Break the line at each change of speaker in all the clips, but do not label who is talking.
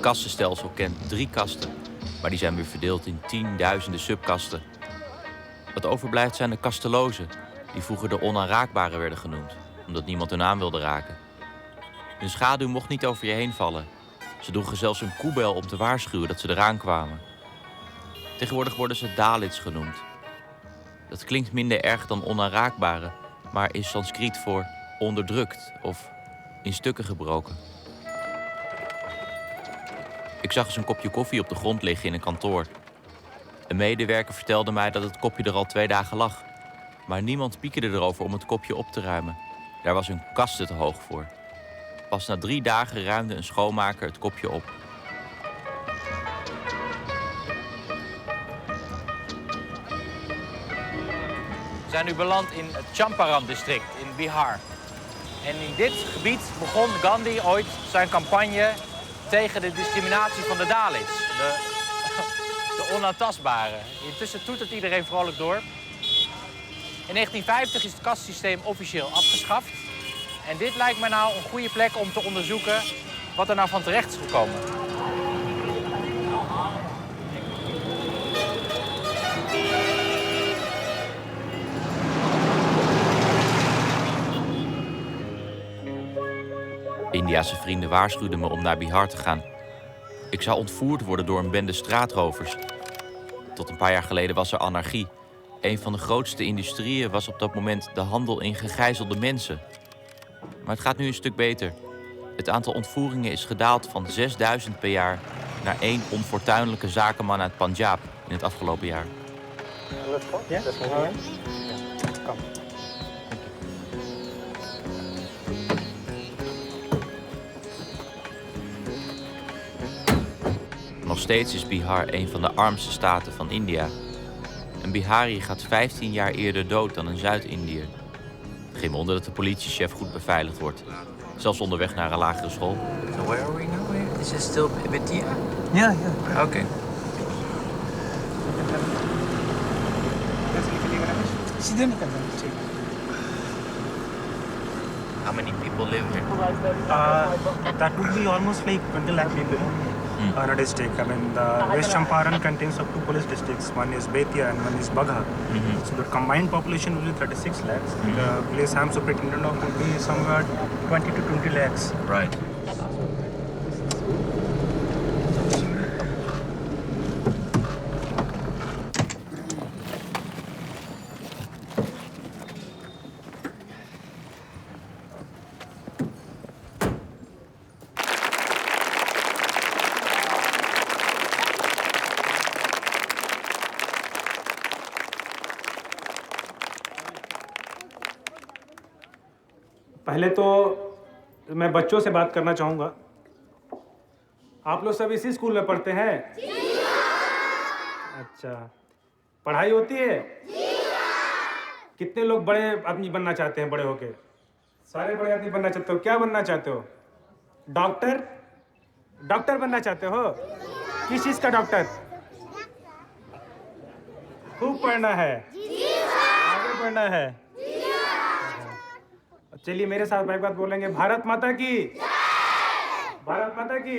kastenstelsel kent 3 kasten, maar die zijn weer verdeeld in tienduizenden subkasten. Wat overblijft zijn de kastelozen, die vroeger de onaanraakbaren werden genoemd, omdat niemand hun aan wilde raken. Hun schaduw mocht niet over je heen vallen. Ze droegen zelfs een koebel om te waarschuwen dat ze eraan kwamen. Tegenwoordig worden ze Dalits genoemd. Dat klinkt minder erg dan onaanraakbare, maar is Sanskriet voor onderdrukt of in stukken gebroken. Ik zag eens een kopje koffie op de grond liggen in een kantoor. Een medewerker vertelde mij dat het kopje er al 2 dagen lag. Maar niemand piekerde erover om het kopje op te ruimen. Daar was hun kasten te hoog voor. Pas na 3 dagen ruimde een schoonmaker het kopje op.
We zijn nu beland in het Champaran-district in Bihar. En in dit gebied begon Gandhi ooit zijn campagne tegen de discriminatie van de Dalits. De onaantastbaren. Intussen toetert iedereen vrolijk door. In 1950 is het kastsysteem officieel afgeschaft. En dit lijkt me nou een goede plek om te onderzoeken wat er nou van terecht is gekomen.
Indiase vrienden waarschuwden me om naar Bihar te gaan. Ik zou ontvoerd worden door een bende straatrovers. Tot een paar jaar geleden was er anarchie. Een van de grootste industrieën was op dat moment de handel in gegijzelde mensen. Maar het gaat nu een stuk beter. Het aantal ontvoeringen is gedaald van 6000 per jaar naar 1 onfortuinlijke zakenman uit Punjab in het afgelopen jaar.
Ja? Kom.
Nog steeds is Bihar een van de armste staten van India. Een Bihari gaat 15 jaar eerder dood dan een Zuid-Indiër. Geen wonder dat de politiechef goed beveiligd wordt. Zelfs onderweg naar een lagere school.
So where are we now? Is it still Betia?
Ja.
Okay. How many people live here?
That would be almost like 20 lakh people in a district. I mean, the West Champaran contains of 2 police districts. One is Betia and one is Bagha. So the combined population will be 36 lakhs. The place I'm superintendent of will be somewhere 20 to 20 lakhs.
Right.
पहले तो मैं बच्चों से बात करना चाहूँगा। आप लोग सब इसी स्कूल में पढ़ते हैं? अच्छा, पढ़ाई होती है? कितने लोग बड़े आदमी बनना चाहते हैं बड़े होके? सारे बड़े आदमी बनना चाहते हो? क्या बनना चाहते हो? डॉक्टर? डॉक्टर बनना चाहते हो? किस चीज़ का डॉक्टर? खूब पढ़ना है, आगे पढ़ना है। चलिए मेरे साथ एक बात बोलेंगे, भारत माता की, भारत माता की।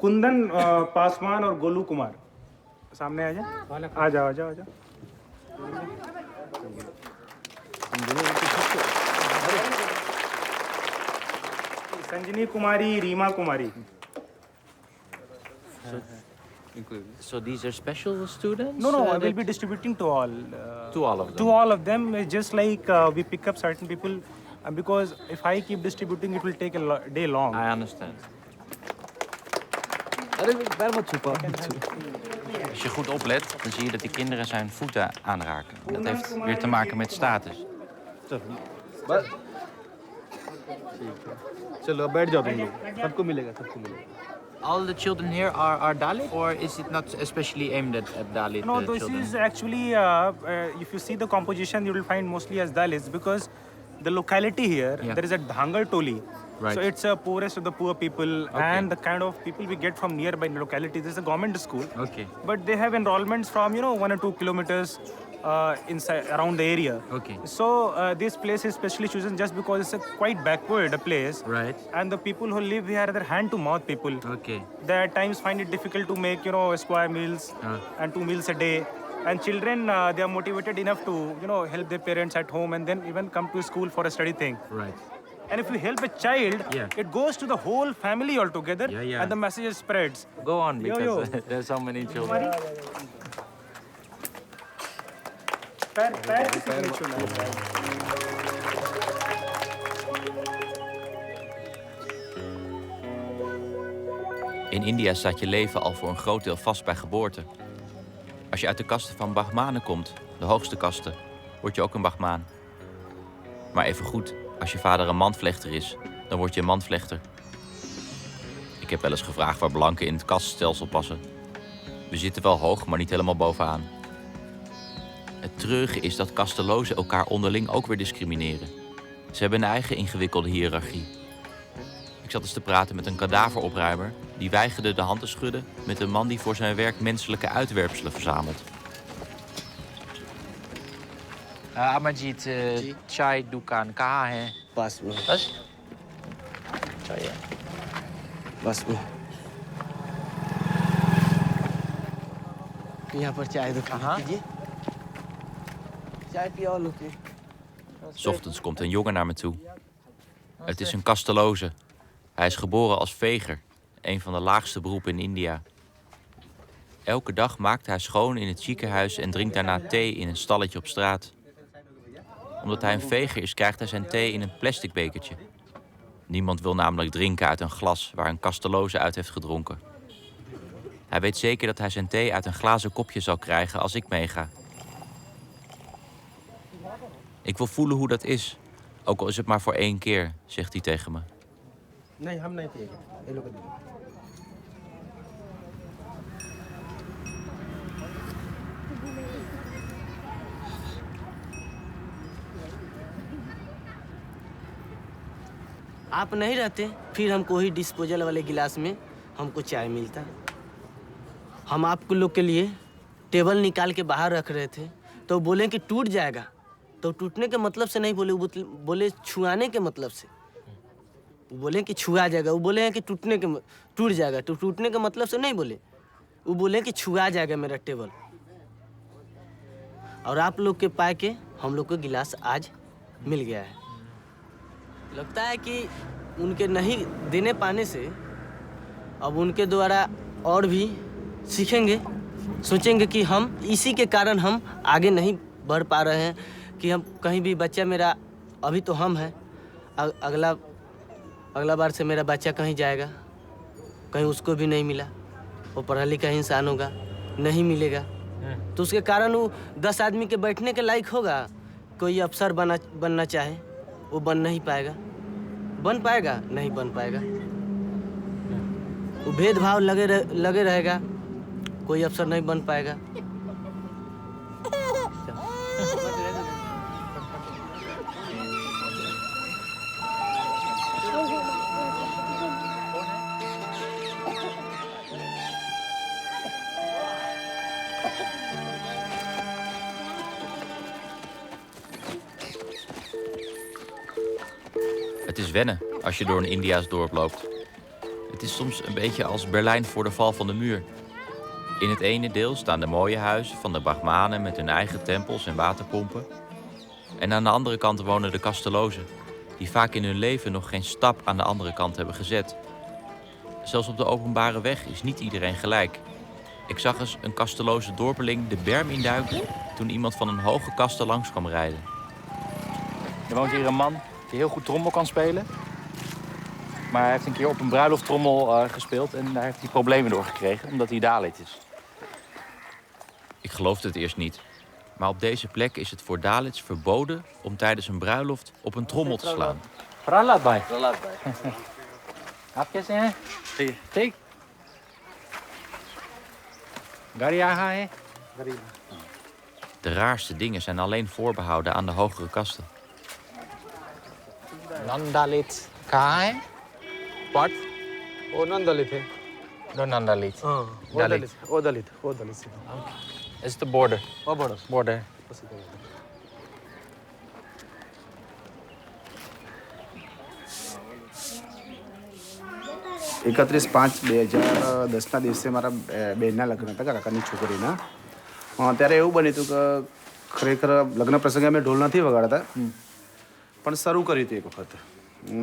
कुंदन पासवान और गोलू कुमार सामने आ जाओ, आ जाओ, आ जाओ, आ जाओ। संजनी कुमारी, रीमा कुमारी।
So these are special students?
No, I will be distributing to all.
To all of them?
To all of them, just like we pick up certain people. Because if I keep distributing, it will take a day long.
I understand.
Als je goed oplet, dan zie je dat die kinderen zijn voeten aanraken. Dat heeft weer te maken met status.
चलो बैठ जाओ तुम लोग सबको मिलेगा
All the children here are Dalit, or is it not especially aimed at Dalit
No, this
children?
is actually, if you see the composition, you will find mostly as Dalits because the locality here,
Yeah.
there is a Dhangal Toli.
Right.
So it's a poorest of the poor people and the kind of people we get from nearby localities. This is a government school.
Okay.
But they have enrollments from, 1 or 2 kilometers
inside around the area.
Okay.
So this place is specially chosen just because it's a quite backward place.
Right.
And the people who live here are hand-to-mouth people.
Okay.
They at times find it difficult to make, square meals and 2 meals a day. And children, they are motivated enough to, help their parents at home and then even come to school for a study thing.
Right.
And if you help a child, it goes to the whole family altogether,
Yeah.
and the message spreads.
Go on, because
Yo.
there's so many children.
In India staat je leven al voor een groot deel vast bij geboorte. Als je uit de kasten van Brahmanen komt, de hoogste kasten, word je ook een Brahmaan. Maar evengoed, als je vader een mandvlechter is, dan word je een mandvlechter. Ik heb wel eens gevraagd waar blanken in het kaststelsel passen. We zitten wel hoog, maar niet helemaal bovenaan. Het treurige is dat kastelozen elkaar onderling ook weer discrimineren. Ze hebben een eigen ingewikkelde hiërarchie. Ik zat eens te praten met een kadaveropruimer die weigerde de hand te schudden met een man die voor zijn werk menselijke uitwerpselen verzamelt.
Amarjit, chai dukaan kaha hai?
पास में
Bas? Chai hai.
बस में यहाँ पर चाय दुकान कीजिए चाय पिया लोग के
'S Ochtends komt een jongen naar me toe. Het is een kasteloze. Hij is geboren als veger, een van de laagste beroepen in India. Elke dag maakt hij schoon in het ziekenhuis en drinkt daarna thee in een stalletje op straat. Omdat hij een veger is, krijgt hij zijn thee in een plastic bekertje. Niemand wil namelijk drinken uit een glas waar een kasteloze uit heeft gedronken. Hij weet zeker dat hij zijn thee uit een glazen kopje zal krijgen als ik meega. Ik wil voelen hoe dat is, ook al is het maar voor 1 keer, zegt hij tegen me.
नहीं हम नहीं पिएंगे ये लोग देंगे।
आप नहीं रहते फिर हमको ही डिस्पोजल वाले गिलास में हमको चाय मिलता। हम आपको लोग के लिए टेबल निकाल के बाहर रख रहे थे तो बोले कि टूट जाएगा, तो टूटने के मतलब से नहीं बोले, वो बोले छुआने के मतलब से। वो बोले कि छुआ जाएगा, वो बोले हैं कि टूट जाएगा, तो टूटने के मतलब से नहीं बोले, वो बोले कि छुआ जाएगा मेरा टेबल। और आप लोग के पाए के हम लोग को गिलास आज मिल गया है। लगता है कि उनके नहीं देने पाने से अब उनके द्वारा और भी सीखेंगे, सोचेंगे कि हम इसी के कारण हम आगे नहीं बढ़ पा रहे हैं, कि हम कहीं भी बच्चा मेरा अभी तो हम हैं, अगला बार से मेरा बच्चा कहीं जाएगा, कहीं उसको भी नहीं मिला, वो पढ़ा लिखा इंसान होगा, नहीं मिलेगा, तो उसके कारण वो 10 आदमी के बैठने के लायक होगा। कोई अफसर बनना चाहे वो बन नहीं पाएगा, बन पाएगा नहीं बन पाएगा, वो भेदभाव लगे रहेगा, कोई अफसर नहीं बन पाएगा।
Het is wennen als je door een Indiaas dorp loopt. Het is soms een beetje als Berlijn voor de val van de muur. In het ene deel staan de mooie huizen van de Brahmanen met hun eigen tempels en waterpompen. En aan de andere kant wonen de kastelozen, die vaak in hun leven nog geen stap aan de andere kant hebben gezet. Zelfs op de openbare weg is niet iedereen gelijk. Ik zag eens een kasteloze dorpeling de berm induiken toen iemand van een hoge kaste langs kwam rijden.
Er woont hier een man die heel goed trommel kan spelen. Maar hij heeft een keer op een bruiloft trommel gespeeld en daar heeft hij problemen door gekregen, omdat hij Dalit is.
Ik geloofde het eerst niet. Maar op deze plek is het voor Dalits verboden om tijdens een bruiloft op een trommel te slaan.
Pralat bhai. Aap kaise hain? Theek. Gari aa hai?
De raarste dingen zijn alleen voorbehouden aan de hogere kasten.
Non-Dalit kaha hai? What?
वो non दलित है।
No, non-Dalit.
हाँ वो
Dalit.
दलित वो दलित वो दलित से।
It's the border.
वो बड़ा
Border.
પછી કહે.
31/5/2010ના દિવસે મારા બહેનના લગ્ન હતા, કાકાની છોકરીના. ત્યારે એવું બન્યું હતું કે ખરેખર લગ્ન પ્રસંગે અમે ઢોલ નથી વગાડતા, પણ શરૂ કર્યું હતું એક વખત.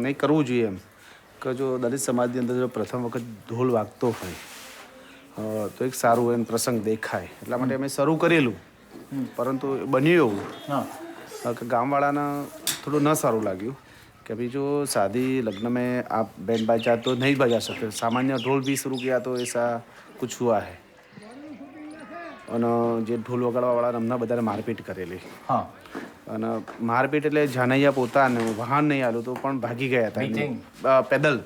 નહીં કરવું જોઈએ એમ કે જો દલિત સમાજની અંદર જો પ્રથમ વખત ઢોલ વાગતો હોય તો એક સારું એમ પ્રસંગ દેખાય, એટલા માટે અમે શરૂ કરેલું. પરંતુ બન્યું એવું कि गाँव वाला थोड़ा न सारू लगे कि अभी जो शादी लग्न में आप बैंड बाजा तो नहीं बजा सकते, सामान्य ढोल भी शुरू किया तो ऐसा कुछ हुआ है. અને જે ઢોલ વગાડવાવાળા અમને બધાને મારપીટ કરેલી.
હા.
અને મારપીટ એટલે જાનૈયા પોતાને વાહન નહીં આલું તો પણ ભાગી ગયા હતા, પેદલ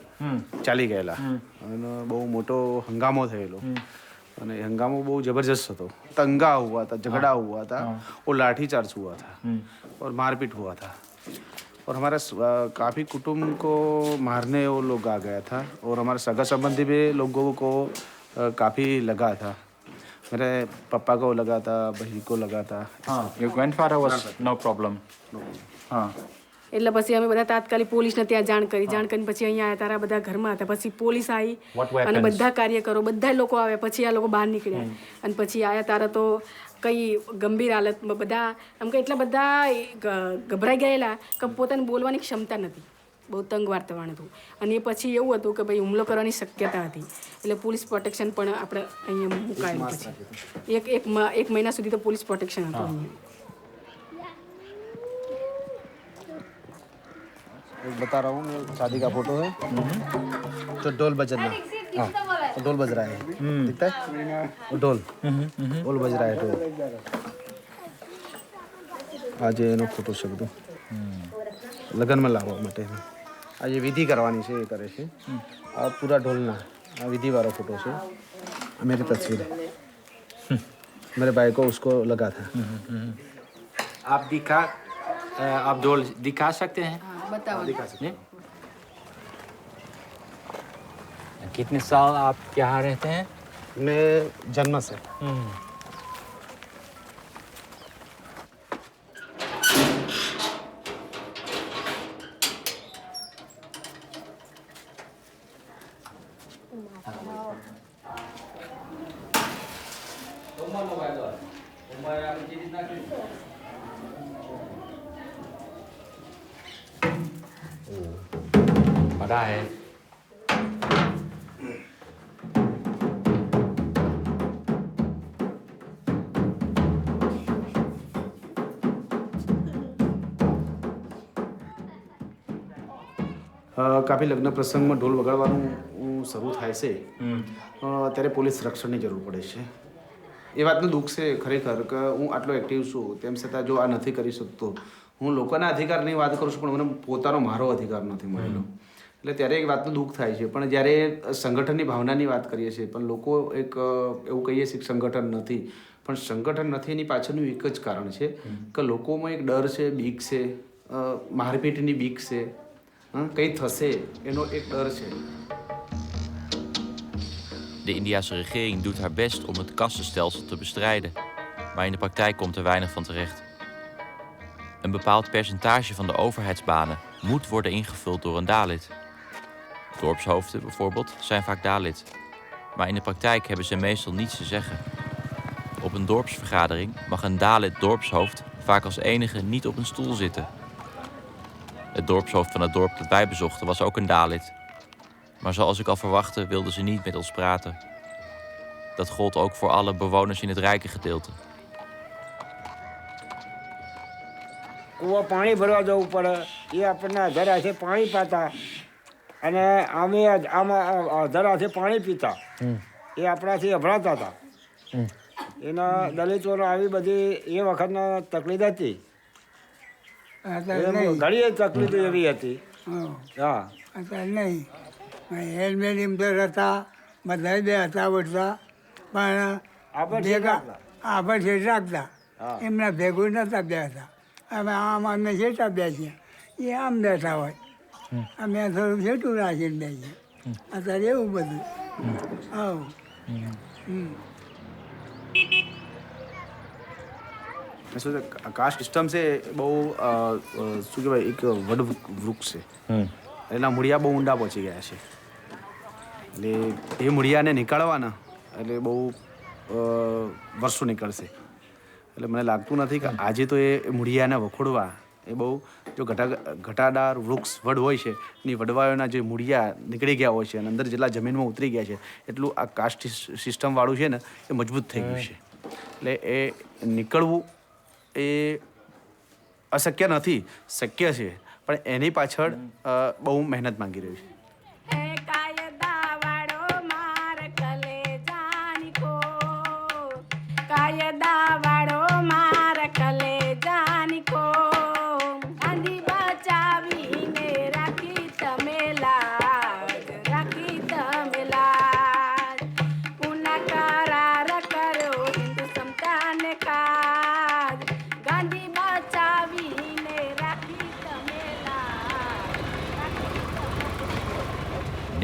ચાલી ગયેલા. અને બહુ મોટો હંગામો થયેલો. અને हंगामा बहुत जबरदस्त હતો. दंगा हुआ था, झगड़ा हुआ था और लाठीचार्ज हुआ था और मारपीट हुआ था. और हमारा काफ़ी कुटुंब को मारने वो लोग आ गया था और हमारे सगा संबंधी भी लोगों को काफ़ी लगा था. मेरे पापा को लगा था, बहन को लगा था.
हाँ, your grandfather was no problem. हाँ.
એટલે પછી અમે બધા તાત્કાલિક પોલીસને ત્યાં જાણ કરીને પછી અહીંયા આવ્યા. તારા બધા ઘરમાં હતા, પછી પોલીસ આવી અને બધા કાર્યકરો બધા લોકો આવ્યા. પછી આ લોકો બહાર નીકળ્યા અને પછી આવ્યા. તારા તો કઈ ગંભીર હાલતમાં બધા એમ કે એટલા બધા ગભરાઈ ગયેલા કે પોતાને બોલવાની ક્ષમતા નથી, બહુ તંગ વાતાવરણ હતું. અને એ પછી એવું હતું કે ભાઈ હુમલો કરવાની શક્યતા હતી, એટલે પોલીસ પ્રોટેક્શન પણ આપણે અહીંયા મુકાયેલું. પછી એક મહિના સુધી તો પોલીસ પ્રોટેક્શન હતું અહીંયા.
बता रहा हूँ, शादी का फोटो है जो ढोल बजना. हाँ, ढोल बज रहा है, दिखता है ढोल, ढोल बज रहा है ढोल. आज એનો ફોટો છે બધું લગ્નમાં લાવવા માટે. આજે વિધિ કરવાની છે એ કરે છે. આ પૂરા ઢોલના આ વિધિવાળો ફોટો છે. मेरी तस्वीर है, मेरे भाई को उसको लगा था.
आप ढोल दिखा सकते हैं?
बताओ.
कितने साल आप यहाँ रहते हैं?
मैं जन्म से.
बड़ा है.
કાફી લગ્ન પ્રસંગમાં ઢોલ વગાડવાનું શરૂ થાય છે ત્યારે પોલીસ રક્ષણની જરૂર પડે છે. એ વાતનું દુઃખ છે ખરેખર કે હું આટલો એક્ટિવ છું તેમ છતાં જો આ નથી કરી શકતો. હું લોકોના અધિકારની વાત કરું છું પણ મને પોતાનો મારો અધિકાર નથી મળેલો. એટલે ત્યારે એક વાતનું દુઃખ થાય છે. પણ જ્યારે સંગઠનની ભાવનાની વાત કરીએ છીએ પણ લોકો એક એવું કહીએ છીએ કે સંગઠન નથી, પણ સંગઠન નથી એની પાછળનું એક જ કારણ છે કે લોકોમાં એક ડર છે, બીક છે, મારપીટની બીક છે, કંઈ થશે એનો એક ડર છે.
De Indiase regering doet haar best om het kastenstelsel te bestrijden, maar in de praktijk komt er weinig van terecht. Een bepaald percentage van de overheidsbanen moet worden ingevuld door een Dalit. Dorpshoofden bijvoorbeeld zijn vaak Dalit, maar in de praktijk hebben ze meestal niets te zeggen. Op een dorpsvergadering mag een Dalit dorpshoofd vaak als enige niet op een stoel zitten. Het dorpshoofd van het dorp dat wij bezochten was ook een Dalit. Maar zoals ik al verwachtte wilden ze niet met ons praten. Dat gold ook voor alle bewoners in het rijke gedeelte.
કૂવા પાણી ભરવા જવું પડે, એ આપણને અધર હાથે પાણી પાતા અને અમે આમાં અધર હાથે પાણી પીતા, એ આપણાથી અભડાતા હતા. એના દલિતોનો આવી બધી એ વખતના તકલીફ હતી, ઘણી તકલીફ એવી હતી. હા,
અત્યારે નહીં. હેલ્મેટ ઇમ્પેર હતા, બધા બે હતા આવડતા, પણ ભેગા આભર શેઠ રાખતા, એમના ભેગું નહોતા બે હતા. અમે આમ અમે શેઠા બેસીએ, એ આમ બેઠા હોય, અમે થોડું શેઠું રાખીને બેસીએ. અત્યારે એવું બધું. આવું
શું છે કાસ્ટ સિસ્ટમ છે બહુ શું કહેવાય એક વડ વૃક્ષ છે એના મૂળિયા બહુ ઊંડા પહોંચી ગયા છે એટલે એ મૂળિયાને નીકાળવાના એટલે બહુ વર્ષો નીકળશે એટલે મને લાગતું નથી કે આજે તો એ મૂળિયાને વખોડવા એ બહુ જો ઘટાદાર વૃક્ષ વડ હોય છે એની વડવાઓના જે મૂળિયા નીકળી ગયા હોય છે અને અંદર જેટલા જમીનમાં ઉતરી ગયા છે એટલું આ કાસ્ટ સિસ્ટમવાળું છે ને એ મજબૂત થઈ ગયું છે એટલે એ નીકળવું એ અશક્ય નથી શક્ય છે પણ એની પાછળ બહુ મહેનત માંગી રહ્યું છે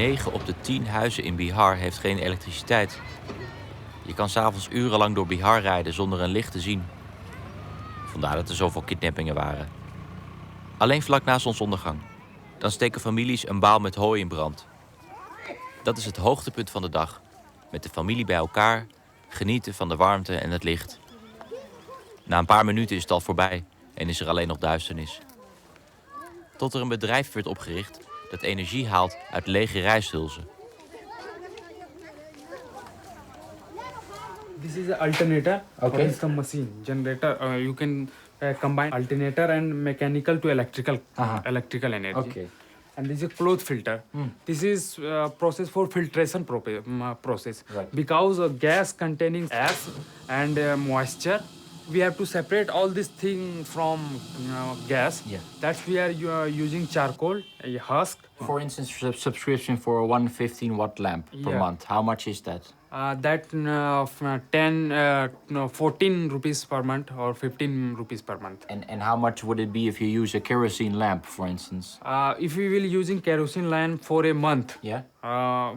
Negen op de 10 huizen in Bihar heeft geen elektriciteit. Je kan 's avonds urenlang door Bihar rijden zonder een licht te zien. Vandaar dat er zoveel kidnappingen waren. Alleen vlak na zonsondergang. Dan steken families een baal met hooi in brand. Dat is het hoogtepunt van de dag. Met de familie bij elkaar, genieten van de warmte en het licht. Na een paar minuten is het al voorbij en is er alleen nog duisternis. Tot er een bedrijf werd opgericht dat energie haalt uit lege rijsthulzen.
This is an alternator. Okay. This is a machine generator. You can combine alternator and mechanical to electrical energy. Okay. And this is a cloth filter. This is process for filtration process. Right. Because gas containing ash and moisture, we have to separate all this thing from gas. Yeah. That's we are using charcoal, a husk.
For instance, subscription for a 115 watt lamp per month. How much is that?
14 rupees per month or 15 rupees per month.
And how much would it be if you use a kerosene lamp, for instance?
If we will using kerosene lamp for a month,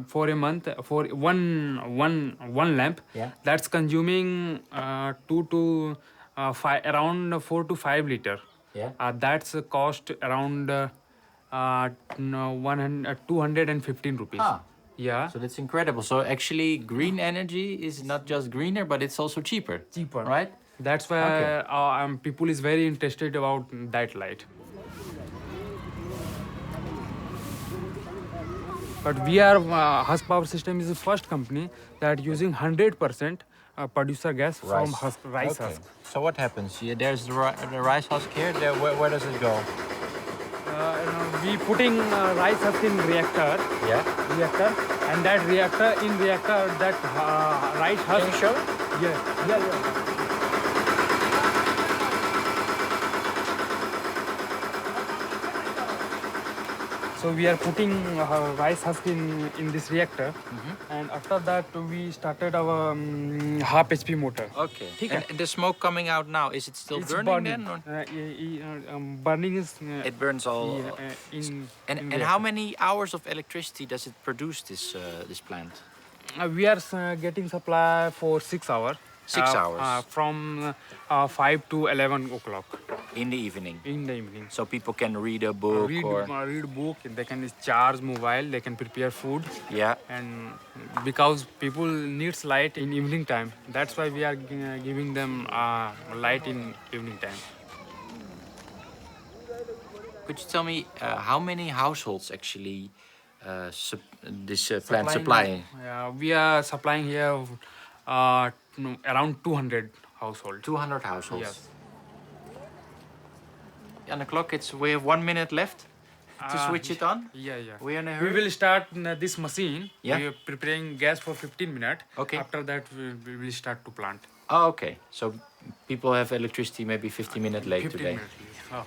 for a month, for one lamp, that's consuming 2 to 5, around 4 to 5 liter. That's cost around 215 rupees. Yeah.
So that's incredible. So actually, green energy is not just greener, but it's also cheaper.
Cheaper,
right?
That's why people is very interested about that light. But we are Husk Power System is the first company that using 100% producer gas from rice husk.
So what happens? There's the rice husk here. Where does it go?
We putting rice husk in reactor. Reactor, and that reactor that rice husk.
Can you show?
Yeah. So we are putting rice husk in this reactor, and after that we started our half HP motor.
Okay. And the smoke coming out now, is it still burning then? Or?
Burning is.
It burns all. And how many hours of electricity does it produce this plant?
We are getting supply for 6 hours.
6 hours.
From 5 to 11 o'clock.
In the evening.
In the evening.
So people can read a book
read book. They can charge mobile. They can prepare food.
Yeah.
And because people needs light in evening time, that's why we are giving them light in evening time.
Could you tell me how many households actually this plant supplying?
We are supplying here around 200 households.
200 households.
Yes.
On the clock, we have 1 minute left to switch it on.
Yeah.
We're in a hurry.
We will start this machine.
Yeah.
We are preparing gas for 15 minutes.
Okay.
After that, we will start to plant.
Oh, okay. So people have electricity maybe 15 minutes late
15
today.
minutes. Oh.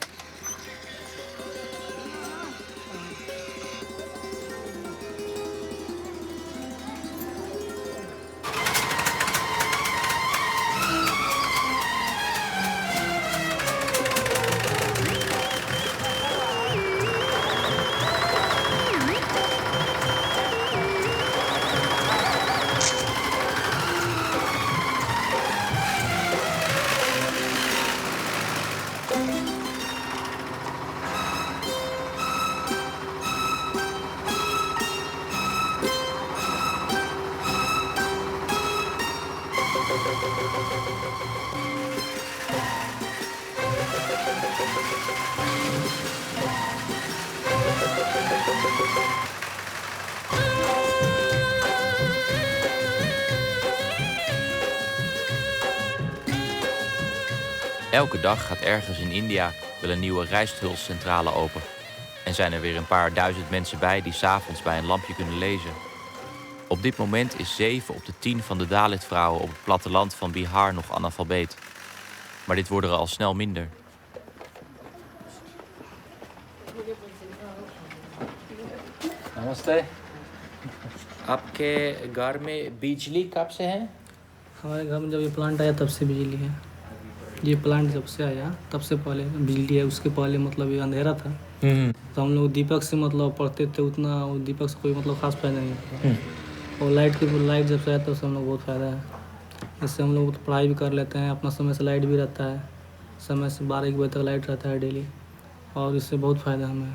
Elke dag gaat ergens in India wel een nieuwe rijsthulscentrale open. En zijn er weer een paar duizend mensen bij die 's avonds bij een lampje kunnen lezen. Op dit moment is 7 op de 10 van de Dalit-vrouwen op het platteland van Bihar nog analfabeet. Maar dit worden er al snel minder.
नमस्ते। आपके घर में बिजली कब से है?
हमारे घर में जब ये प्लांट आया तब से बिजली है। ये प्लांट जब से आया तब से पहले बिजली है। उसके पहले मतलब ये अंधेरा था, तो हम लोग दीपक से मतलब पढ़ते थे। उतना दीपक से कोई मतलब खास फायदा नहीं था। और लाइट जब से आया तब से हम लोग बहुत फ़ायदा है। इससे हम लोग पढ़ाई भी कर लेते हैं, अपना समय से लाइट भी रहता है। समय से 12-1 बजे तक लाइट रहता है डेली, और इससे बहुत फ़ायदा हमें।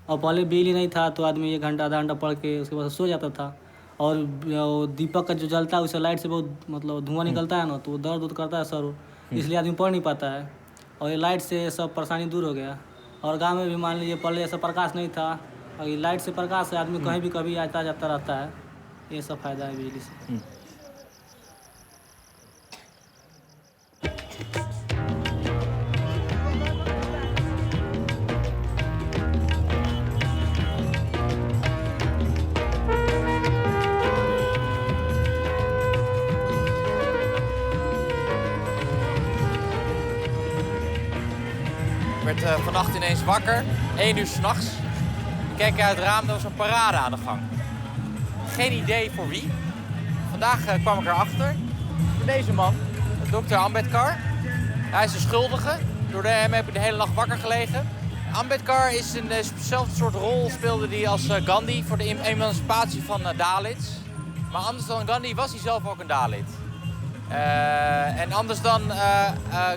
और पहले बिजली नहीं था तो आदमी 1 घंटा आधा घंटा पढ़ के उसके बाद सो जाता था। और दीपक का जो जलता है उससे लाइट से बहुत मतलब धुआं निकलता है ना, तो दर्द करता है सर, इसलिए आदमी पढ़ नहीं पाता है। और ये लाइट से सब परेशानी दूर हो गया। और गांव में भी मान लीजिए पहले ऐसा प्रकाश नहीं था, और ये लाइट से प्रकाश से आदमी कहीं भी कभी आता जाता रहता है। ये सब फायदा है बिजली से।
Ik werd vannacht ineens wakker, 1 uur 's nachts. Ik keek uit het raam, er was een parade aan de gang. Geen idee voor wie. Vandaag kwam ik erachter. Voor deze man, Dr. Ambedkar. Hij is de schuldige. Door hem heb ik de hele nacht wakker gelegen. Ambedkar is in dezelfde soort rol speelde hij als Gandhi voor de emancipatie van Dalits. Maar anders dan Gandhi was hij zelf ook een Dalit. En anders dan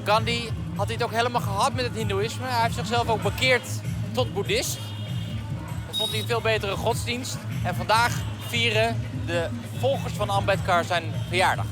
Gandhi had hij het ook helemaal gehad met het hindoeïsme. Hij heeft zichzelf ook bekeerd tot boeddhist. Dat vond hij een veel betere godsdienst. En vandaag vieren de volgers van Ambedkar zijn verjaardag.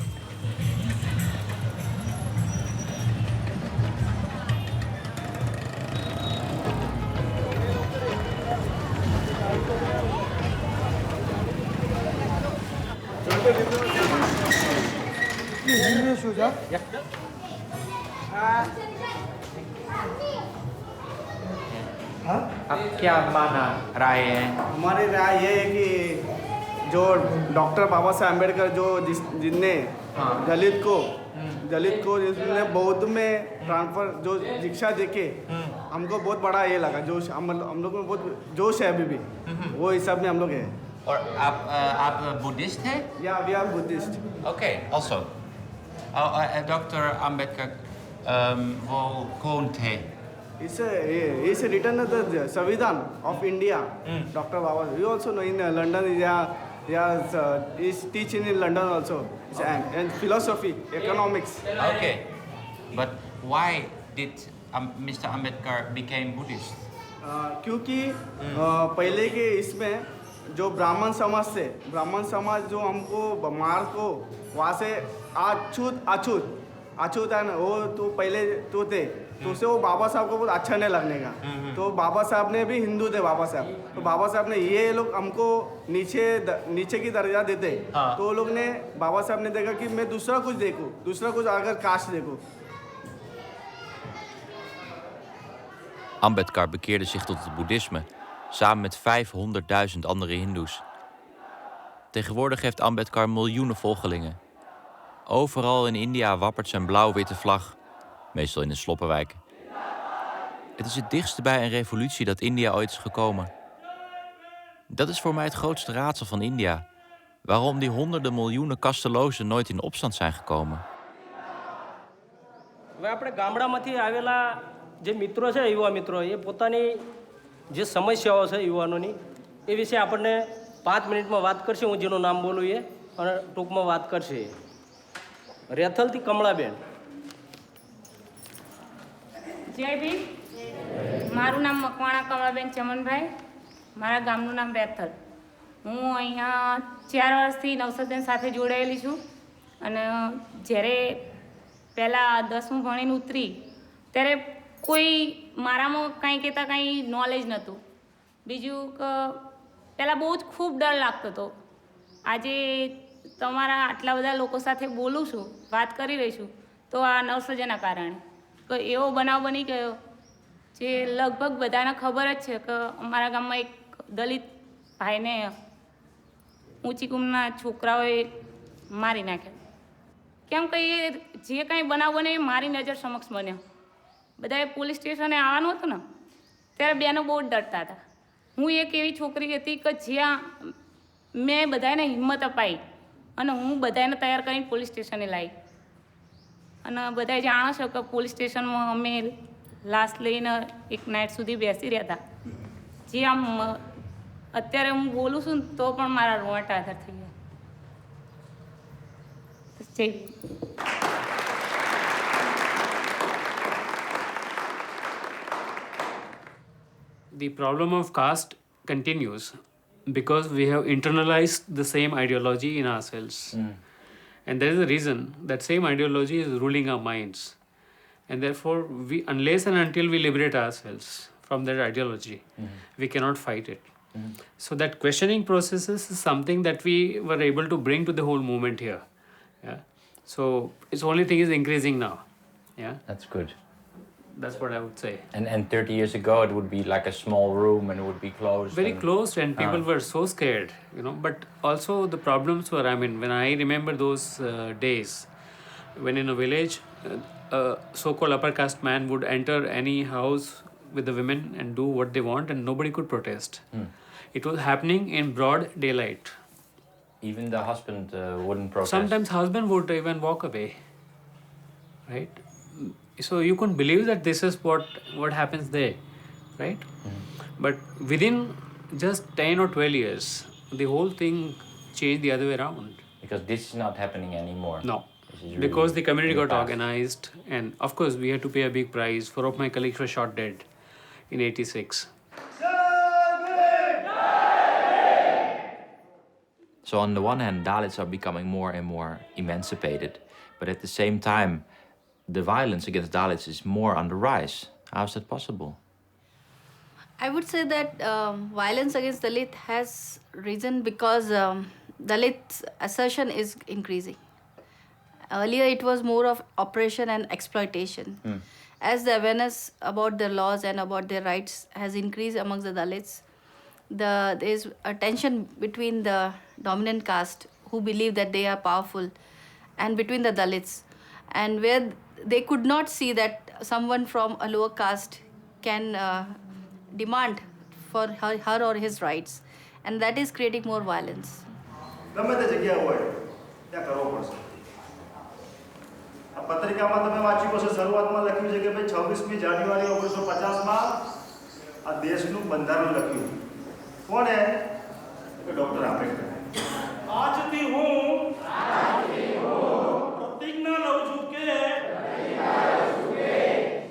अब क्या माना राय है?
हमारी राय ये है कि जो doctor बाबा साहब अम्बेडकर जो जिनने दलित को जिसने बौद्ध में ट्रांसफर जो शिक्षा देके हमको बहुत बड़ा ये लगा। जोश हम लोग में बहुत जोश है अभी भी। वो हिसाब में हम लोग है।
और आप बुद्धिस्ट हैं?
या we are Buddhist.
Okay, also doctor Ambedkar वो कौन थे?
It's written the Sanvidan of India. Dr. Baba. You also know in London. He's teaching in London also. And philosophy, economics.
Okay, but why did Mr. Ambedkar became Buddhist?
क्योंकि पहले के इसमें जो ब्राह्मण समाज जो हमको मार को वहाँ से अछूत है ना, वो तो पहले तो थे, तो उसे वो बाबा साहब को बहुत अच्छा नहीं लगने का। तो बाबा साहब ने भी हिंदू थे बाबा साहब, तो बाबा साहब ने ये लोग हमको नीचे की दर्जा देते। तो वो लोग ने बाबा साहब ने देखा कि मैं दूसरा कुछ अगर कास्ट देखूं।
Ambedkar bekeerde zich tot het boeddhisme, samen met 500.000 andere hindoes. Tegenwoordig heeft Ambedkar miljoenen volgelingen. Overal in India wappert zijn blauw-witte vlag, meestal in de sloppenwijken. Het is het dichtste bij een revolutie dat India ooit is gekomen. Dat is voor mij het grootste raadsel van India. Waarom die honderden miljoenen kastelozen nooit in opstand zijn gekomen.
હવે આપણે ગામડામાંથી આવેલા જે મિત્રો છે, યુવા મિત્રો, એ પોતાની જે સમસ્યાઓ છે યુવાનોની એ વિશે આપણને 5 મિનિટમાં વાત કરશે. હું જેનું નામ બોલું એ અને ટૂંકમાં વાત કરશે. રેથલથી કમળાબેન.
જય ભીમ. મારું નામ મકવાણા કમળાબેન ચમનભાઈ. મારા ગામનું નામ રેથલ. હું અહીંયા 4 વર્ષથી નવસદન સાથે જોડાયેલી છું. અને જ્યારે પહેલાં 10મું ભણીને ઉતરી ત્યારે કોઈ મારામાં કાંઈ કહેતા કાંઈ નોલેજ નહોતું. બીજું કે પહેલાં બહુ જ ખૂબ ડર લાગતો હતો. આજે તમારા આટલા બધા લોકો સાથે બોલું છું, વાત કરી રહી છું, તો તો આ નવસર્જનના કારણે તો એવો બનાવ બની ગયો જે લગભગ બધાને ખબર જ છે કે અમારા ગામમાં એક દલિત ભાઈને ઊંચી કુમના છોકરાઓએ મારી નાખ્યા. કેમ કે એ જે કાંઈ બનાવ બને એ મારી નજર સમક્ષ બન્યો. બધાએ પોલીસ સ્ટેશને આવવાનું હતું ને ત્યારે બેનો બહુ ડરતા હતા. હું એક એવી છોકરી હતી કે જ્યાં મેં બધાને હિંમત અપાઈ અને હું બધાને તૈયાર કરીને પોલીસ સ્ટેશને લાવી. અને બધાએ જાણો છો કે પોલીસ સ્ટેશનમાં અમે લાશ લઈને એક નાઇટ સુધી બેસી રહ્યા હતા. જે આમ અત્યારે હું બોલું છું ને તો પણ મારા રોવાટા આધાર થઈ ગયા. જય
The problem of caste continues because we have internalized the same ideology in ourselves. And there is a reason that same ideology is ruling our minds. And therefore, unless and until we liberate ourselves from that ideology, we cannot fight it. So that questioning process is something that we were able to bring to the whole movement here. Yeah. So its only thing is increasing now. Yeah.
That's good.
That's what I would say.
And 30 years ago, it would be like a small room and it would be closed.
Very closed, and people were so scared, But also the problems were, when I remember those days, when in a village, a so-called upper caste man would enter any house with the women and do what they want, and nobody could protest. It was happening in broad daylight.
Even the husband wouldn't protest.
Sometimes husband would even walk away, right? So you couldn't believe that this is what happens there, right? But within just 10 or 12 years, the whole thing changed the other way around.
Because this is not happening anymore.
No.
Really
Because the community got organized, and of course we had to pay a big price. 4 of my colleagues were shot dead in 86.
So on the one hand, Dalits are becoming more and more emancipated, but at the same time, the violence against Dalits is more on the rise. How is that possible?
I would say that violence against Dalit has risen because Dalit assertion is increasing. Earlier, it was more of oppression and exploitation. As the awareness about their laws and about their rights has increased amongst the Dalits, there is a tension between the dominant caste who believe that they are powerful and between the Dalits, and where they could not see that someone from a lower caste can demand for her or his rights, and that is creating more violence.
ગમે તે જગ્યા હોય ત્યાં કરવો પડશે. આ પત્રિકામાં તમે વાંચ્યું હશે, શરૂઆતમાં લખ્યું છે કે ભાઈ 26મી જાન્યુઆરી 1950માં આ દેશનું બંધારણ લખ્યું. કોણે? ડૉક્ટર આંબેડકર.
આજથી હું પ્રતિજ્ઞા લઉં છું કે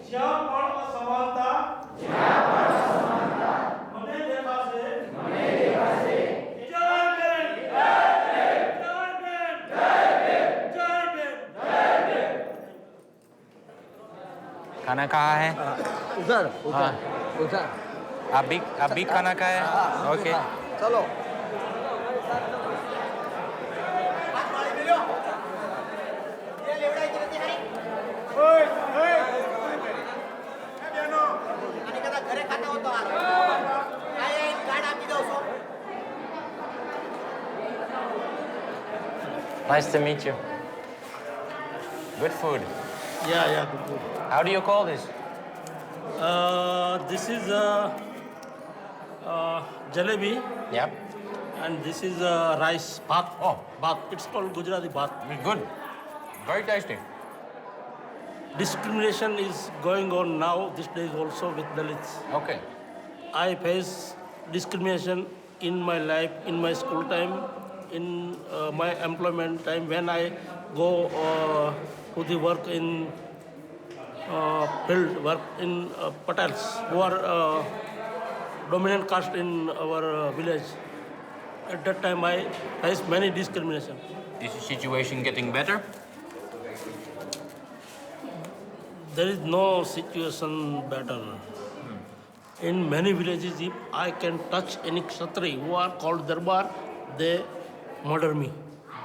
જ્યાં પણ અસમાનતા મને દેખાશે જય ભીમ, જય ભીમ, જય ભીમ.
खाना कहाँ है?
उधर
हाँ।
उधर
आप भी खाना खाए? ओके.
चलो.
Nice to meet you. Good food.
Yeah, good food.
How do you call this?
This is jalebi.
Yep.
And this is rice bhat.
Oh,
bhat. It's called Gujarati bhat.
Good. Very tasty.
Discrimination is going on now these days also with Dalits.
Okay.
I face discrimination in my life, in my school time, in my employment time, when I go to the work in field work in Patels, who are dominant caste in our village. At that time, I faced many discrimination.
Is the situation getting better?
There is no situation better. In many villages, if I can touch any Kshatri who are called Darbar, they murder me.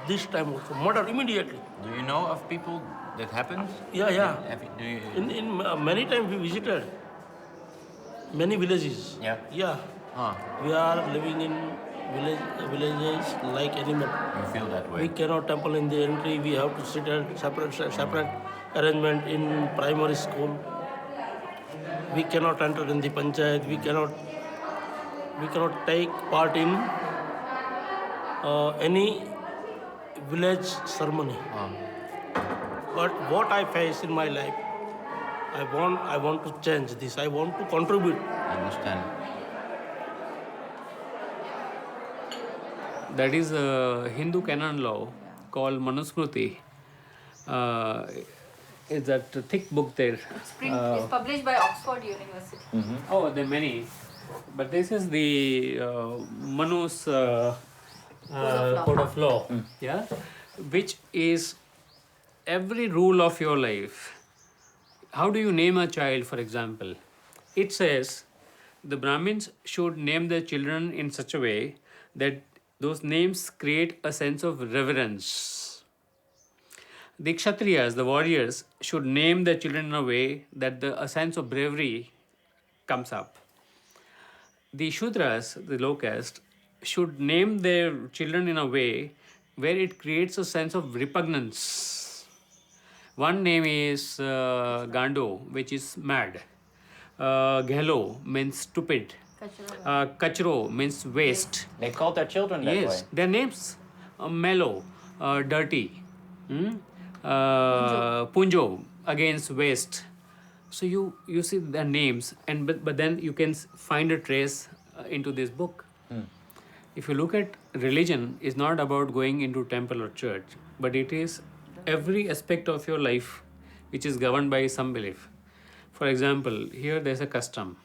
This time also, murder immediately.
Do you know of people
that happens?
Yeah, yeah.
Do you,
In many times we visited many villages.
Yeah.
Yeah.
Huh.
We are living in villages like animal.
You feel that way?
We cannot temple in the entry. We have to sit at separate arrangement in primary school. We cannot enter in the panchayat. We cannot take part in any village ceremony. But what I face in my life, I want to change this. I want to contribute.
I understand.
That is a Hindu canon law called Manusmriti. It's that thick book there.
It's published by Oxford University.
Oh, there are many. But this is the Manu's code of law. Yeah, which is every rule of your life. How do you name a child, for example? It says the Brahmins should name their children in such a way that those names create a sense of reverence. The Kshatriyas, the warriors, should name their children in a way that a sense of bravery comes up. The Shudras, the low caste, should name their children in a way where it creates a sense of repugnance. One name is Gando, which is mad. Ghelo means stupid. Kachro means waste.
They called their children that way.
Yes, their names mellow, dirty. Punjo against waste. So you see their names, and but then you can find a trace into this book. If you look at religion, is not about going into temple or church, but it is every aspect of your life which is governed by some belief. For example, here there's a custom.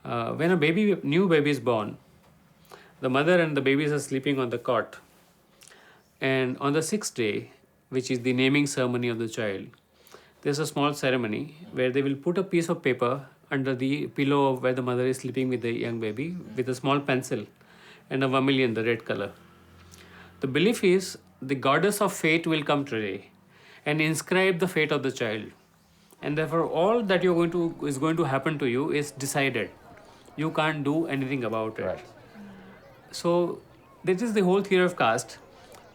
When a new baby is born, the mother and the babies are sleeping on the cot. And on the 6th day, which is the naming ceremony of the child, there's a small ceremony where they will put a piece of paper under the pillow of where the mother is sleeping with the young baby with a small pencil and a vermilion, the red color. The belief is the goddess of fate will come today and inscribe the fate of the child. And therefore, all that is going to happen to you is decided. You can't do anything about it. Right. So, this is the whole theory of caste,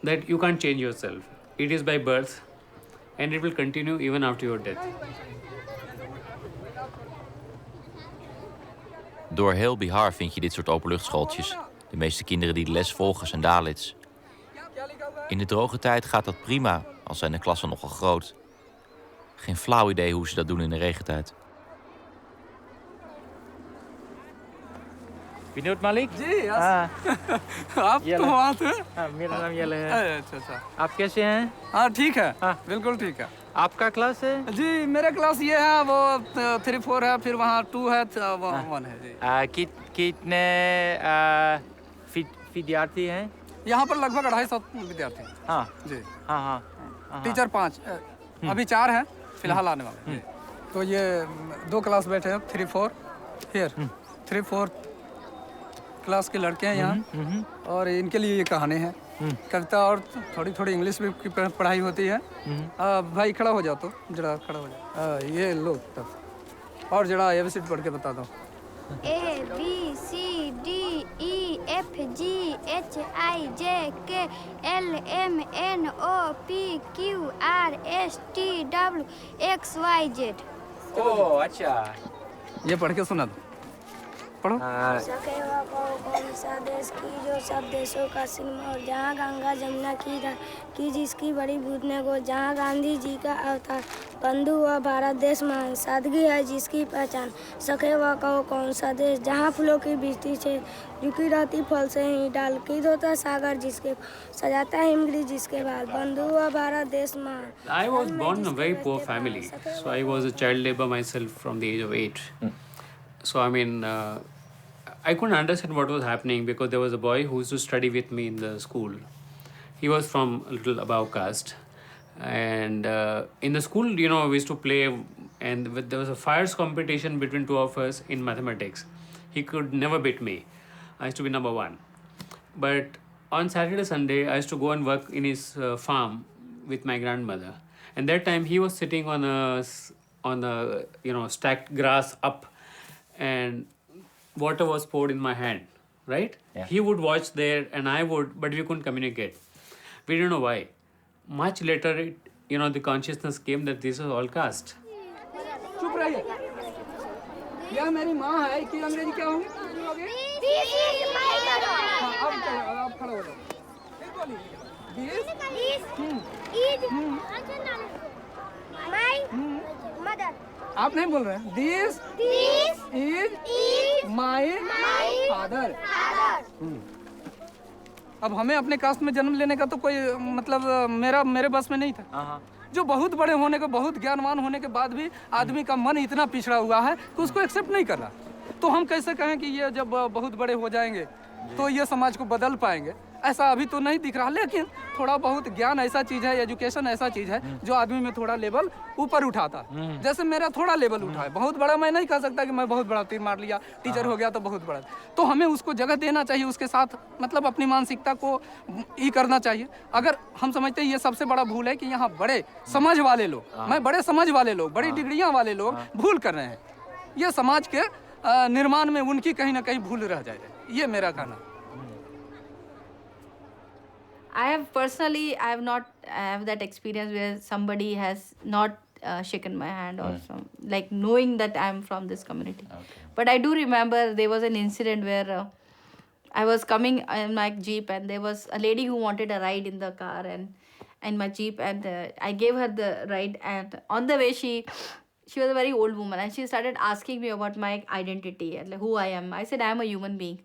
that you can't change yourself. It is by birth, and it will continue even after your death.
Door heel Bihar vind je dit soort openluchtschooltjes. De meeste kinderen die de les volgen zijn Dalits. In de droge tijd gaat dat prima, al zijn de klassen nogal groot. Geen flauw idee hoe ze dat doen in de regentijd.
Vinod मालिक
जी आप कहाँ थे?
मेरा नाम ये है।
अच्छा
आप कैसे हैं?
हाँ ठीक है, बिल्कुल ठीक है।
आपका क्लास है?
जी मेरा क्लास ये है, वो 3-4 है, फिर वहाँ 2 है, 1 है जी।
कितने विद्यार्थी हैं?
यहाँ पर लगभग 250 विद्यार्थी।
हाँ
जी
हाँ।
टीचर 5, अभी 4 है फिलहाल आने वाले। तो ये 2 क्लास बैठे हैं, 3-4 हियर, 3-4 क्लास के लड़के हैं यहाँ, और इनके लिए ये कहानी है, कविता और थोड़ी इंग्लिश भी की पढ़ाई होती है। भाई खड़ा हो जाओ, तो जरा खड़ा हो जाओ। ये लो तब, और जरा ABCD पढ़ के बता दो।
ABCDEFGHIJKLMNOPQRSTWXYZ।
ओह अच्छा,
ये पढ़ के सुना दो, पढ़ो।
सखेवा कौन सा देश की जो सब देशों का सिरमौर, जहाँ गंगा जमुना की जिसकी बड़ी भूतने को, जहाँ गांधी जी का अवतार, बंधु हुआ भारत देश महान, सादगी है जिसकी पहचान। सखेवा कौन सा देश, जहाँ फूलों की बिजती से रुकी रहती फल से ही डाल, कीद होता सागर जिसके, सजाता हिमगिरी जिसके बाल, बंधु हुआ भारत देश महान।
I was born in a very poor family, so I was a child labor myself from the age of 8. So I mean, I couldn't understand what was happening because there was a boy who used to study with me in the school. He was from a little above caste, and in the school, we used to play, and there was a fires competition between 2 of us in mathematics. He could never beat me. I used to be number 1. But on Saturday, Sunday, I used to go and work in his farm with my grandmother. And that time he was sitting on a stacked grass up, and water was poured in my hand, right?
Yeah.
He would watch there and I would, but we couldn't communicate. We didn't know why. Much later, the consciousness came that this was all caste.
चुप रहिए। यह मेरी माँ है कि अंग्रेजी क्या होंगे? आप खड़े हो जाओ। आप नहीं बोल रहे हैं। This is my father. अब हमें अपने कास्ट में जन्म लेने का तो कोई मतलब मेरे बस में नहीं था। जो बहुत बड़े होने के, बहुत ज्ञानवान होने के बाद भी आदमी का मन इतना पिछड़ा हुआ है कि उसको एक्सेप्ट नहीं कर रहा। तो हम कैसे कहें कि ये जब बहुत बड़े हो जाएंगे तो ये समाज को बदल पाएंगे? ऐसा अभी तो नहीं दिख रहा, लेकिन थोड़ा बहुत ज्ञान ऐसा चीज़ है, एजुकेशन ऐसा चीज़ है जो आदमी में थोड़ा लेवल ऊपर उठाता है। जैसे मेरा थोड़ा लेवल उठा है, बहुत बड़ा मैं नहीं कह सकता कि मैं बहुत बड़ा तीर मार लिया, टीचर हो गया तो बहुत बड़ा। तो हमें उसको जगह देना चाहिए, उसके साथ मतलब अपनी मानसिकता को ये करना चाहिए। अगर हम समझते हैं ये सबसे बड़ा भूल है कि यहाँ बड़े समझ वाले लोग, मैं बड़े समझ वाले लोग, बड़ी डिग्रियाँ वाले लोग भूल कर रहे हैं। ये समाज के निर्माण में उनकी कहीं ना कहीं भूल रह जाए, ये मेरा कहना।
I have not have that experience where somebody has not shaken my hand or like knowing that I'm from this community. Okay. But I do remember there was an incident where I was coming in my Jeep and there was a lady who wanted a ride in the car and my Jeep, and I gave her the ride, and on the way she was a very old woman and she started asking me about my identity and like who I am. I said I am a human being.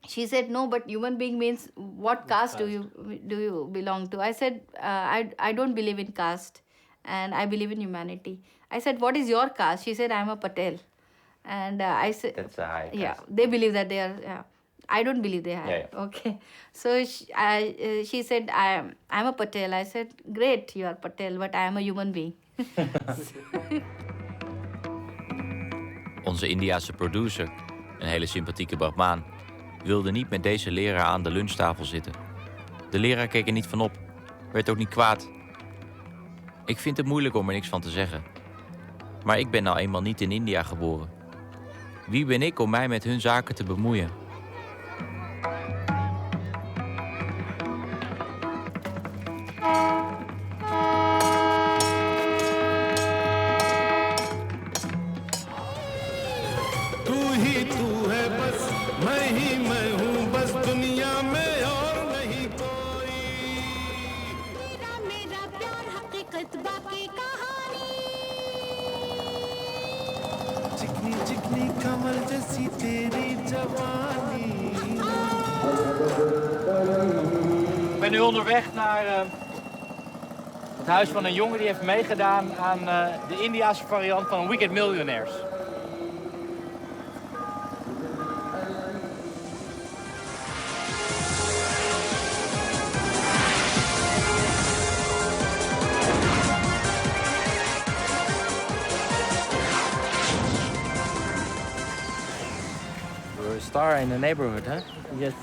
She said, no, but human being means what caste do you belong to? I said, I don't believe in caste and I believe in humanity. I said, what is your caste? She said, I'm a Patel. And I said,
that's a high caste.
Yeah, they believe that they are, yeah. I don't believe they are.
Yeah.
Okay. So she said, I'm a Patel. I said, great, you are Patel, but I am a human being.
Onze Indiase producer, een hele sympathieke Brahmaan, wilde niet met deze leraar aan de lunchtafel zitten. De leraar keek er niet van op, werd ook niet kwaad. Ik vind het moeilijk om er niks van te zeggen. Maar ik ben nou eenmaal niet in India geboren. Wie ben ik om mij met hun zaken te bemoeien?
Ik ben nu onderweg naar het huis van een jongen die heeft meegedaan aan de Indiase variant van Wicked Millionaires. You're a star in the neighborhood, huh?
Yes.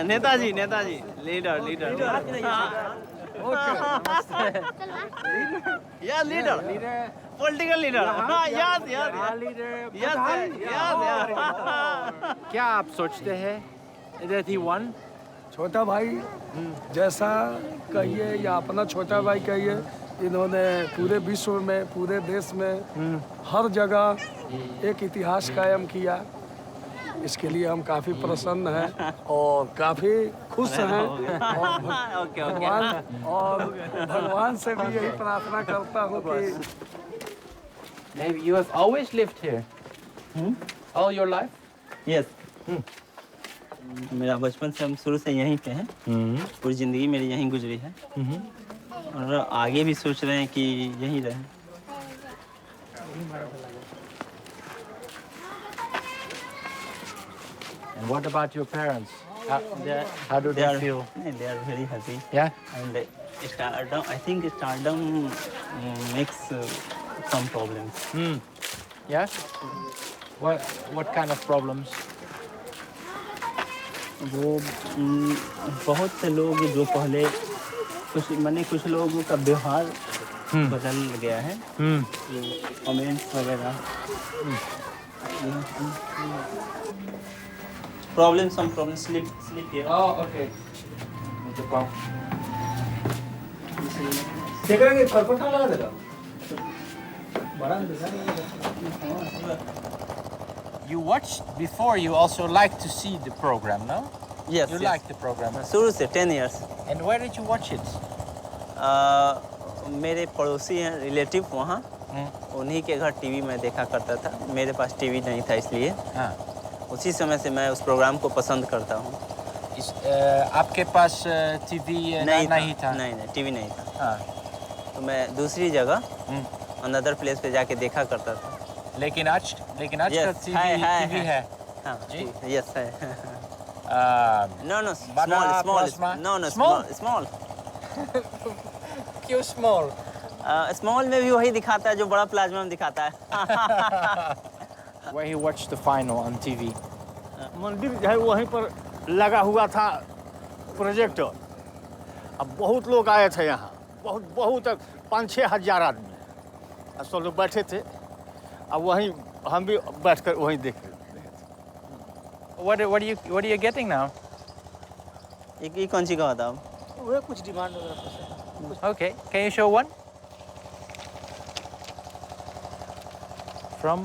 Netaji leader या leader political leader yes
क्या आप सोचते हैं that he won?
छोटा भाई जैसा कहिए या अपना छोटा भाई कहिए, इन्होंने पूरे विश्व में, पूरे देश में हर जगह एक इतिहास कायम किया। इसके लिए हम काफ़ी प्रसन्न हैं और काफ़ी खुश हैं और भगवान से भी यही प्रार्थना करता हूँ कि
Maybe you have always lived here? All your life?
Yes मेरा बचपन से हम शुरू से यहीं पे हैं। पूरी ज़िंदगी मेरी यहीं गुजरी है और आगे भी सोच रहे हैं कि यहीं रहें।
And what about your parents? How do they feel?
They are very happy.
Yeah?
And stardom, I think stardom makes some problems.
Yeah? What kind of problems?
वो बहुत से लोग जो पहले कुछ लोगों का व्यवहार बदल गया है, कमेंट्स वगैरह, प्रॉब्लम स्लिप हियर।
ओके।
करेंगे परपटा लगा देगा बड़ा
You watched before. You also like to see the program, no?
Yes.
You like the program.
शुरू से 10 years।
And where did you watch it?
मेरे पड़ोसी हैं रिलेटिव वहाँ, उन्हीं के घर टीवी में देखा करता था। मेरे पास टीवी नहीं था इसलिए उसी समय से मैं उस प्रोग्राम को पसंद करता हूँ।
आपके पास टीवी नहीं था?
नहीं, टीवी नहीं था। तो मैं दूसरी जगह अनदर प्लेस पे जाके देखा करता था।
लेकिन आज का टीवी है।
हाँ जी, यस है। Know small.
क्यों स्मॉल?
स्मॉल में भी वही दिखाता है जो बड़ा प्लाज्मा में दिखाता है।
Where he watched the final on TV?
मंदिर जो है वहीं पर लगा हुआ था प्रोजेक्टर। अब बहुत लोग आए थे यहाँ, बहुत 5-6 हज़ार आदमी सब लोग बैठे थे। अब वहीं हम भी बैठकर वहीं देख रहे थे।
What are you getting now?
ये कौन सी का होता?
वह कुछ डिमांड वगैरह।
Okay, can you show one? From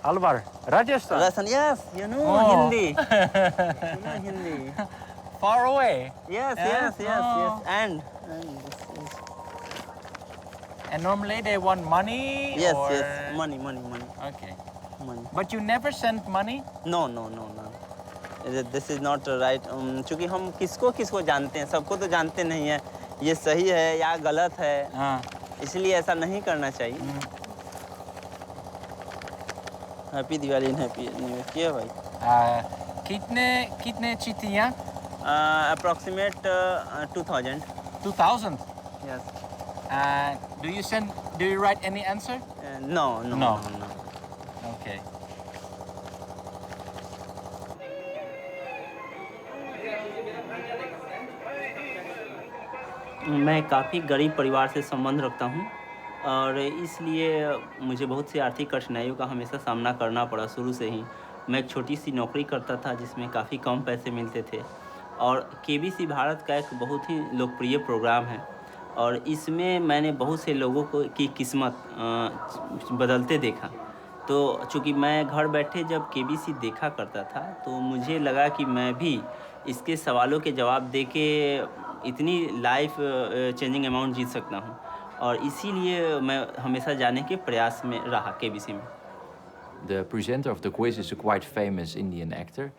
Alwar, Rajasthan.
Yes, you know Hindi. You know Hindi.
Far away.
Yes. And
normally they want money.
Yes,
or...
money.
Okay.
Money.
But you never sent money?
No. This is not right. चूँकि हम किसको जानते हैं, सबको तो जानते नहीं है ये सही है या गलत है। इसलिए ऐसा नहीं करना चाहिए। Happy Diwali and happy new year. क्या भाई?
कितने चीटियाँ?
Approximate 2000.
2000?
Yes.
Do you write any answer?
No.
Okay.
मैं काफ़ी गरीब परिवार से संबंध रखता हूँ और इसलिए मुझे बहुत सी आर्थिक कठिनाइयों का हमेशा सामना करना पड़ा शुरू से ही। मैं एक छोटी सी नौकरी करता था जिसमें काफ़ी कम पैसे मिलते थे और केबीसी भारत का एक बहुत ही लोकप्रिय प्रोग्राम है और इसमें मैंने बहुत से लोगों की किस्मत बदलते देखा। तो चूँकि मैं घर बैठे जब केबीसी देखा करता था तो मुझे लगा कि मैं भी इसके सवालों के जवाब दे के इतनी लाइफ चेंजिंग अमाउंट जीत सकता हूँ और इसीलिए मैं हमेशा जाने के प्रयास में रहा केबीसी में।
The presenter of the quiz is a quite famous Indian actor.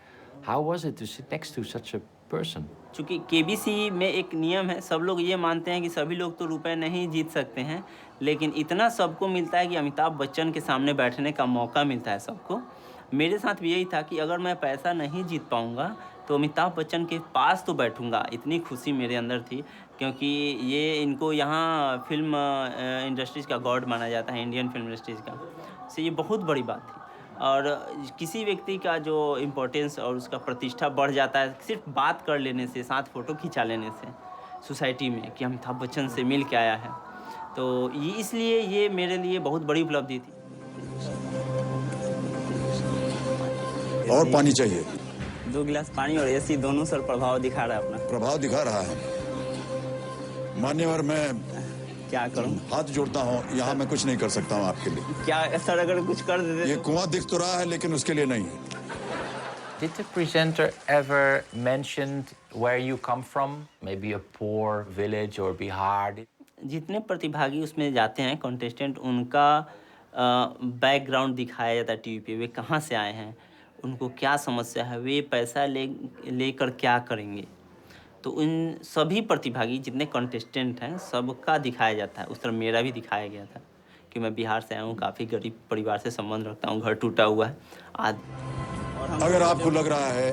How was it to sit next to such a person?
चूँकि केबीसी में एक नियम है, सब लोग ये मानते हैं कि सभी लोग तो रुपए नहीं जीत सकते हैं, लेकिन इतना सबको मिलता है कि अमिताभ बच्चन के सामने बैठने का मौका मिलता है सबको। मेरे साथ भी यही था कि अगर मैं पैसा नहीं जीत पाऊँगा तो अमिताभ बच्चन के पास तो बैठूंगा। इतनी खुशी मेरे अंदर थी क्योंकि ये इनको यहाँ फिल्म इंडस्ट्रीज़ का गॉड माना जाता है, इंडियन फिल्म इंडस्ट्रीज़ का। तो ये बहुत बड़ी बात थी और किसी व्यक्ति का जो इम्पोर्टेंस और उसका प्रतिष्ठा बढ़ जाता है सिर्फ बात कर लेने से, साथ फ़ोटो खिंचा लेने से सोसाइटी में कि अमिताभ बच्चन से मिल के आया है। तो ये इसलिए ये मेरे लिए बहुत बड़ी उपलब्धि थी।
और पानी चाहिए?
2 गिलास पानी और एसी दोनों सर प्रभाव दिखा रहा है अपना।
प्रभाव दिखा रहा है। मान्यवर, मैं
क्या करूं?
हाथ जोड़ता हूं, यहाँ मैं कुछ नहीं कर सकता हूं आपके लिए।
क्या सर अगर कुछ कर देते?
ये कुआं दिख तो रहा है लेकिन उसके लिए नहीं।
Did the presenter ever mentioned where you come from? Maybe a poor village or Bihar?
जितने प्रतिभागी उसमें जाते हैं कॉन्टेस्टेंट, उनका बैकग्राउंड दिखाया जाता है टीवी पे। वे कहाँ से आए हैं, उनको क्या समस्या है, वे पैसा लेकर क्या करेंगे। तो उन सभी प्रतिभागी जितने कंटेस्टेंट हैं सबका दिखाया जाता है। उस तरह मेरा भी दिखाया गया था कि मैं बिहार से आया हूँ, काफ़ी गरीब परिवार से संबंध रखता हूँ, घर टूटा हुआ है आदि।
अगर आपको लग रहा है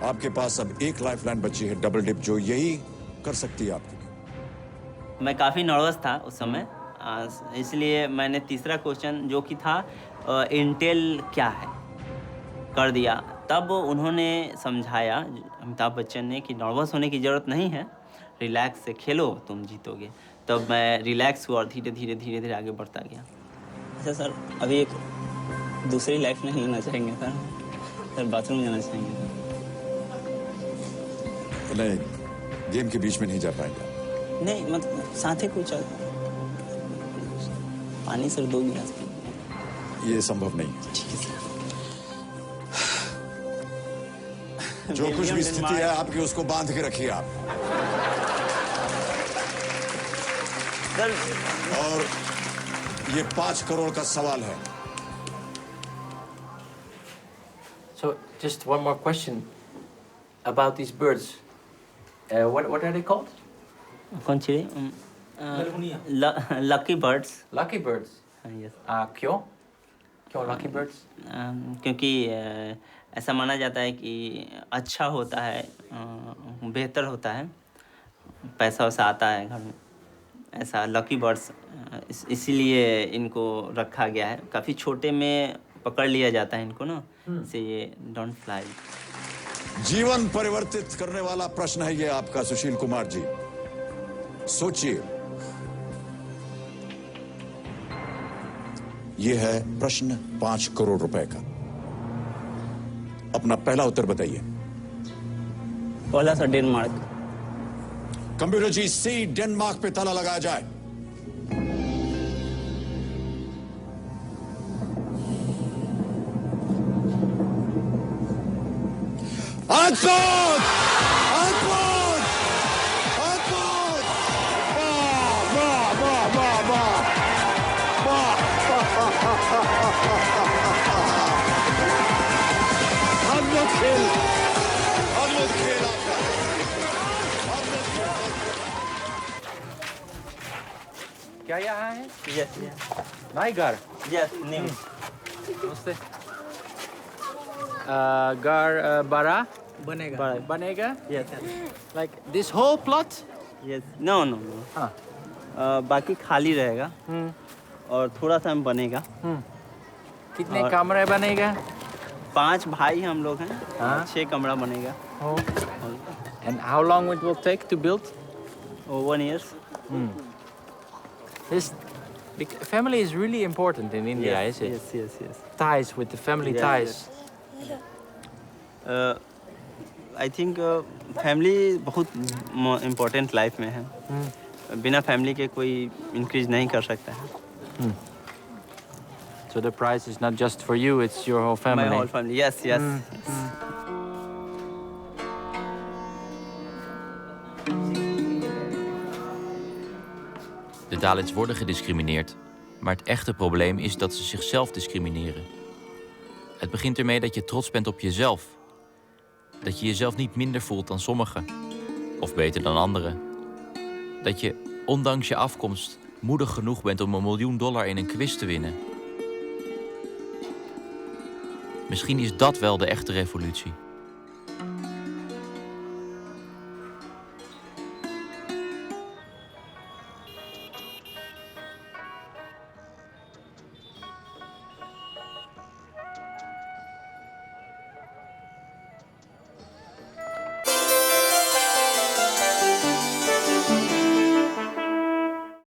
आपके पास अब एक लाइफलाइन बची है, डबल डिप, जो यही कर सकती है आपके लिए।
मैं काफ़ी नर्वस था उस समय, इसलिए मैंने तीसरा क्वेश्चन जो कि था इंटेल क्या है कर दिया। तब उन्होंने समझाया अमिताभ बच्चन ने कि नर्वस होने की ज़रूरत नहीं है, रिलैक्स से खेलो, तुम जीतोगे। तब मैं रिलैक्स हुआ और धीरे धीरे आगे बढ़ता गया। अच्छा सर, अभी एक दूसरी लाइफ नहीं लेना चाहेंगे सर बाथरूम जाना चाहेंगे
नहीं, गेम के बीच में नहीं जा पाएगा।
नहीं मतलब साथ ही कुछ पानी सर 2 गिलास पी।
ये संभव नहीं है।
ठीक है सर।
जो कुछ भी स्थिति है आपकी, उसको बांध के रखिए आप। और ये 5 करोड़ का सवाल है।
So, just one more question about these birds. What are they called?
कौन सी? Lucky birds.
Lucky birds.
Yes.
क्यों? क्यों lucky birds?
क्योंकि ऐसा माना जाता है कि अच्छा होता है, बेहतर होता है, पैसा वैसा आता है घर में, ऐसा लकी बर्ड्स इसीलिए इनको रखा गया है। काफ़ी छोटे में पकड़ लिया जाता है इनको ना, इससे ये डोंट फ्लाई।
जीवन परिवर्तित करने वाला प्रश्न है ये आपका, सुशील कुमार जी। सोचिए, ये है प्रश्न 5 करोड़ रुपए का। अपना पहला उत्तर बताइए।
पहला सर डेनमार्क।
कंप्यूटर जी, सी डेनमार्क पे ताला लगाया जाए। अद्भुत! अद्भुत! अद्भुत! वाह वाह वाह वाह वाह! अद्भुत खेल, अद्भुत खेल आपका।
क्या यहाँ है?
यस
नाइगर।
यस नीम।
नमस्ते। घर बड़ा बनेगा?
Yes.
Like this whole plot?
Yes. No no no. हाँ। बाकी खाली रहेगा और थोड़ा सा बनेगा।
कितने कमरे बनेगा?
5 भाई हम लोग हैं। 6 कमरा बनेगा।
And how long it will take to build?
1 year.
This family is really important in India, is it?
Yes.
Ties with the family ties.
I think family बहुत इम्पोर्टेंट लाइफ में है। बिना फैमिली के कोई इंक्रीज नहीं कर सकता है।
So the prize is not just for you, it's your whole family.
My whole family, yes.
De Dalits worden gediscrimineerd, maar het echte probleem is dat ze zichzelf discrimineren. Het begint ermee dat je trots bent op jezelf. Dat je jezelf niet minder voelt dan sommigen, of beter dan anderen. Dat je, ondanks je afkomst, moedig genoeg bent om $1 miljoen in een quiz te winnen. Misschien is dat wel de echte revolutie.